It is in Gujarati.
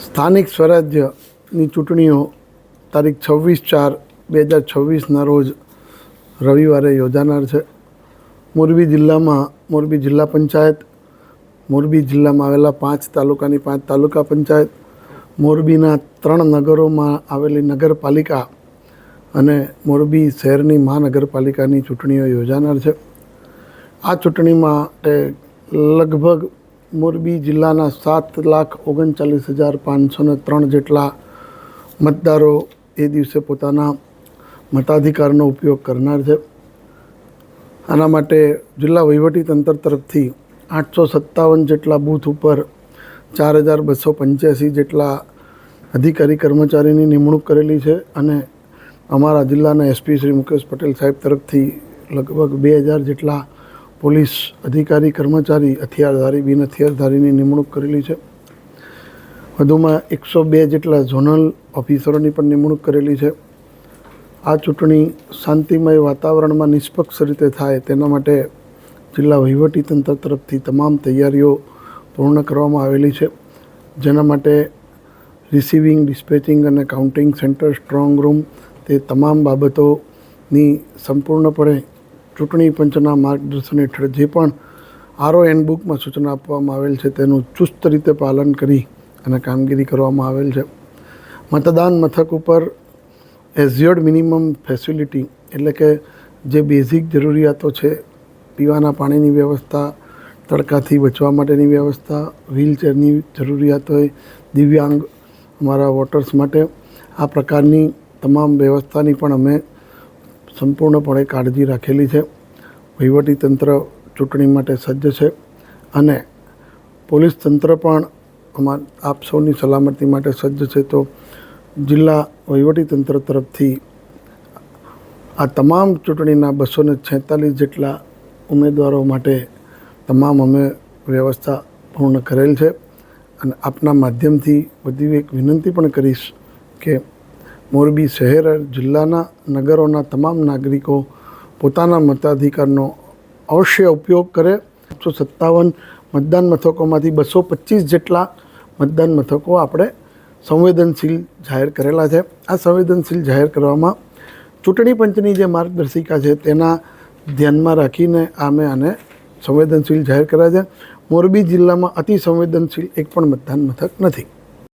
સ્થાનિક સ્વરાજ્યની ચૂંટણીઓ તારીખ 26/4/2026ના રોજ રવિવારે યોજાનાર છે. મોરબી જિલ્લામાં મોરબી જિલ્લા પંચાયત, મોરબી જિલ્લામાં આવેલા 5 તાલુકાની 5 તાલુકા પંચાયત, મોરબીના 3 નગરોમાં આવેલી નગરપાલિકા અને મોરબી શહેરની મહાનગરપાલિકાની ચૂંટણીઓ યોજાનાર છે. આ ચૂંટણી માટે લગભગ મોરબી જિલ્લાના 7,39,503 જેટલા મતદારો એ દિવસે પોતાના મતાધિકારનો ઉપયોગ કરનાર છે. આના માટે જિલ્લા વહીવટીતંત્ર તરફથી 857 જેટલા બૂથ ઉપર 4,285 જેટલા અધિકારી કર્મચારીની નિમણૂક કરેલી છે અને અમારા જિલ્લાના એસપી શ્રી મુકેશ પટેલ સાહેબ તરફથી લગભગ 2,000 જેટલા પોલીસ અધિકારી કર્મચારી હથિયારધારી બિન હથિયારધારીની નિમણૂક કરેલી છે. વધુમાં 102 જેટલા ઝોનલ ઓફિસરોની પણ નિમણૂક કરેલી છે. આ ચૂંટણી શાંતિમય વાતાવરણમાં નિષ્પક્ષ રીતે થાય તેના માટે જિલ્લા વહીવટીતંત્ર તરફથી તમામ તૈયારીઓ પૂર્ણ કરવામાં આવેલી છે. જેના માટે રિસીવિંગ, ડિસ્પેચિંગ અને કાઉન્ટિંગ સેન્ટર, સ્ટ્રોંગ રૂમ તે તમામ બાબતોની સંપૂર્ણપણે ચૂંટણી પંચના માર્ગદર્શન હેઠળ જે પણ આરઓ હેન્ડબુકમાં સૂચના આપવામાં આવેલ છે તેનું ચુસ્ત રીતે પાલન કરી અને કામગીરી કરવામાં આવેલ છે. મતદાન મથક ઉપર એઝ્યોર્ડ મિનિમમ ફેસિલિટી એટલે કે જે બેઝિક જરૂરિયાતો છે, પીવાના પાણીની વ્યવસ્થા, તડકાથી બચવા માટેની વ્યવસ્થા, વ્હીલચેરની જરૂરિયાત હોય, દિવ્યાંગ અમારા વોટર્સ માટે આ પ્રકારની તમામ વ્યવસ્થાની પણ અમે સંપૂર્ણપણે કાળજી રાખેલી છે. વહીવટીતંત્ર ચૂંટણી માટે સજ્જ છે અને પોલીસ તંત્ર પણ આપ સૌની સલામતી માટે સજ્જ છે. તો જિલ્લા વહીવટીતંત્ર તરફથી આ તમામ ચૂંટણીના 246 જેટલા ઉમેદવારો માટે તમામ અમે વ્યવસ્થા પૂર્ણ કરેલ છે. અને આપના માધ્યમથી વધુ એક વિનંતી પણ કરીશ કે મોરબી શહેર જિલ્લાના નગરોના તમામ નાગરિકો પોતાના મતાધિકારનો અવશ્ય ઉપયોગ કરે. 157 મતદાન મથકોમાંથી 225 જેટલા મતદાન મથકો આપણે સંવેદનશીલ જાહેર કરેલા છે. આ સંવેદનશીલ જાહેર કરવામાં ચૂંટણી પંચની જે માર્ગદર્શિકા છે તેના ધ્યાનમાં રાખીને અમે આને સંવેદનશીલ જાહેર કર્યા છે. મોરબી જિલ્લામાં અતિ સંવેદનશીલ એક પણ મતદાન મથક નથી.